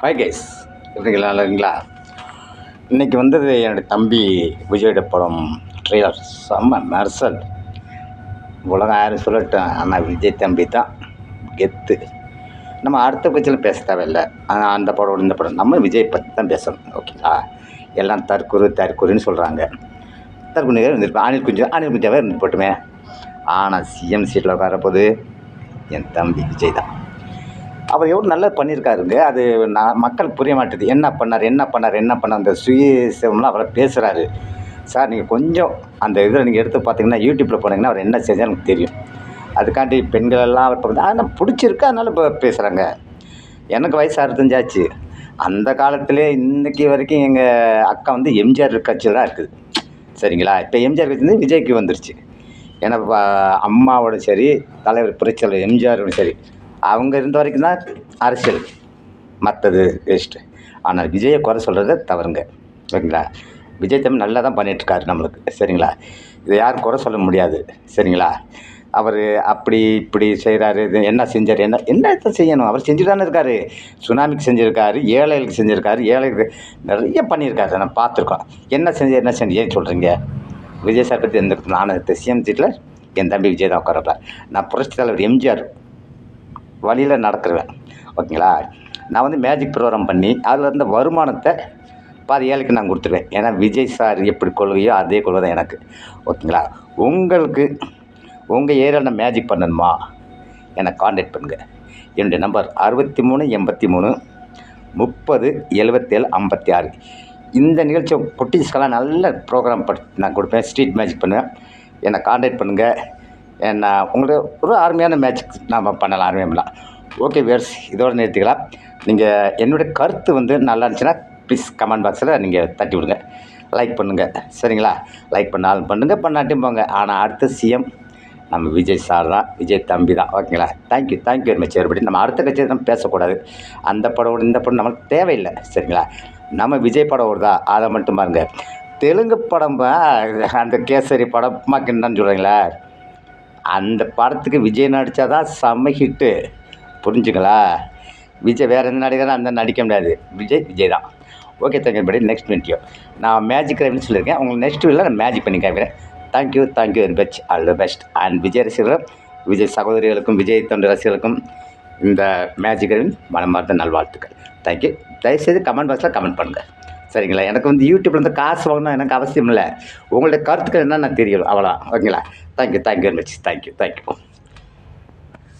Hi guys, எப்படிங்களா? நல்லாங்களா? இன்றைக்கி வந்தது என்னுடைய தம்பி விஜயோட படம் ட்ரெய்லர். செம்ம மெர்சல். உலகம் யாரும் சொல்லட்டும், ஆனால் விஜய் தம்பி தான் கெத்து. நம்ம அடுத்த பட்சத்தில் பேச தேவையில்லை. அந்த படம் இந்த படம் நம்ம விஜய் பற்றி தான் பேசணும். ஓகேங்களா? எல்லாம் தற்குறின்னு சொல்கிறாங்க. தற்குறியாக இருந்துருப்பேன். அனில் குஞ்சாவே இருந்து போட்டுமே. ஆனால் சிஎம் சீட்டில் உட்காரப்போது என் தம்பி விஜய் தான். அவர் எவ்வளோ நல்லா பண்ணியிருக்காருங்க. அது மக்களுக்கு புரிய மாட்டேது. என்ன பண்ணார் அந்த சுயசம்லாம் அவரை பேசுகிறாரு. சார், நீங்கள் கொஞ்சம் அந்த இதில் நீங்கள் எடுத்து பார்த்தீங்கன்னா, யூடியூப்பில் போனீங்கன்னா அவர் என்ன செஞ்சால் எனக்கு தெரியும். அதுக்காண்டி பெண்களெல்லாம் அவர் இப்போ ஆனால் பிடிச்சிருக்கு, அதனால் இப்போ பேசுகிறாங்க. எனக்கு வயசு 65 ஆச்சு. அந்த காலத்திலே இன்றைக்கி வரைக்கும் எங்கள் அக்கா வந்து எம்ஜிஆர் கட்சியில் தான் இருக்குது. சரிங்களா? இப்போ எம்ஜிஆர் கட்சி வந்து விஜய்க்கு வந்துருச்சு. ஏன்னா அம்மாவோட சரி, தலைவர் புரட்சியாளர் எம்ஜிஆரோட சரி, அவங்க இருந்த வரைக்கும் தான் அரசியல், மற்றது வேஸ்ட்டு. ஆனால் விஜயை குறை சொல்கிறது தவறுங்க. ஓகேங்களா? விஜய் தமிழ் நல்லா தான் பண்ணிகிட்ருக்காரு நம்மளுக்கு. சரிங்களா? இதை யாரும் குறை சொல்ல முடியாது. சரிங்களா? அவர் அப்படி இப்படி செய்கிறாரு, இது என்ன செஞ்சார், என்ன செய்யணும், அவர் செஞ்சு தானே இருக்கார். சுனாமிக்கு செஞ்சுருக்காரு, ஏழைகளுக்கு செஞ்சுருக்காரு, ஏழைகளுக்கு நிறைய பண்ணியிருக்காரு. நான் பார்த்துருக்கோம். என்ன செஞ்சு ஏன் சொல்கிறீங்க? விஜய் சார் பற்றி எந்த நான் சிஎம் சீட்டில் என் தம்பி விஜய் தான் உட்காரப்பேன். நான் புரட்சி தலைவர் எம்ஜிஆர் வழியில் நடக்கிறேன். ஓகேங்களா? நான் வந்து மேஜிக் ப்ரோக்ராம் பண்ணி அதில் இருந்த வருமானத்தை பாதி ஏழைக்கு நான் கொடுத்துருவேன். ஏன்னா விஜய் சார் எப்படி கொள்கையோ அதே கொள்கை தான் எனக்கு. ஓகேங்களா? உங்களுக்கு உங்கள் ஏரியாவில் நான் மேஜிக் பண்ணணுமா, என்னை காண்டாக்ட் பண்ணுங்கள். என்னுடைய நம்பர் 63 83 30 77 56. இந்த நிகழ்ச்சியை குட்டீஸ்க்கெல்லாம் நல்ல ப்ரோக்ராம் நான் கொடுப்பேன். ஸ்ட்ரீட் மேஜிக் பண்ணுவேன். என்னை காண்டாக்ட் பண்ணுங்கள். ஏன்னா உங்களுக்கு ஒரு அருமையான மேஜிக் நாம் பண்ணலாம், அருமையாக. ஓகே வியர்ஸ், இதோடு நிறுத்திக்கலாம். நீங்கள் என்னுடைய கருத்து வந்து நல்லா இருந்துச்சுன்னா ப்ளீஸ் கமெண்ட் பாக்ஸில் நீங்கள் தட்டி விடுங்க, லைக் பண்ணுங்கள். சரிங்களா? லைக் பண்ணாலும் பண்ணுங்கள், பண்ணாட்டும் போங்க. ஆனால் அடுத்த சிஎம் நம்ம விஜய் சார் தான், விஜய் தம்பி தான். ஓகேங்களா? Thank you very much. everybody. நம்ம அடுத்த கட்சியை நம்ம பேசக்கூடாது. அந்த படம் இந்த படம் நம்மளுக்கு தேவையில்லை. சரிங்களா? நம்ம விஜய் படம் வருதா அதை மட்டும் பாருங்க. தெலுங்கு படம் அந்த கேசரி படமாக கிண்டான்னு சொல்கிறீங்களா, அந்த படத்துக்கு விஜய் நடித்தா தான் செம்ம ஹிட்டு. புரிஞ்சுங்களா? விஜய் வேறு எந்த நடிகரும் அந்த நடிக்க முடியாது. விஜய் தான். Okay, thank you. நெக்ஸ்ட் வீடியோ நான் மேஜிக் ரவின்னு சொல்லியிருக்கேன். உங்களுக்கு நெக்ஸ்ட் வீடியோவில் நான் மேஜிக் பண்ணி காமிக்கிறேன். Thank you very much. All the best. And Vijay ரசிகர்களும் விஜய் சகோதரிகளுக்கும் விஜய் தொண்டு ரசிகர்களுக்கும் இந்த மேஜிக் ரவின் மனமார்ந்த நல்வாழ்த்துக்கள். தேங்க்யூ. தயவுசெய்து கமெண்ட் பாக்ஸில் கமெண்ட் பண்ணுங்கள். சரிங்களா? எனக்கு வந்து யூடியூப்பில் வந்து காசு வாங்கணும் எனக்கு அவசியம் இல்லை. உங்களுடைய கருத்துக்கள் என்ன நான் தெரியணும், அவ்வளோ. ஓகேங்களா? Thank you very much. தேங்க்யூ.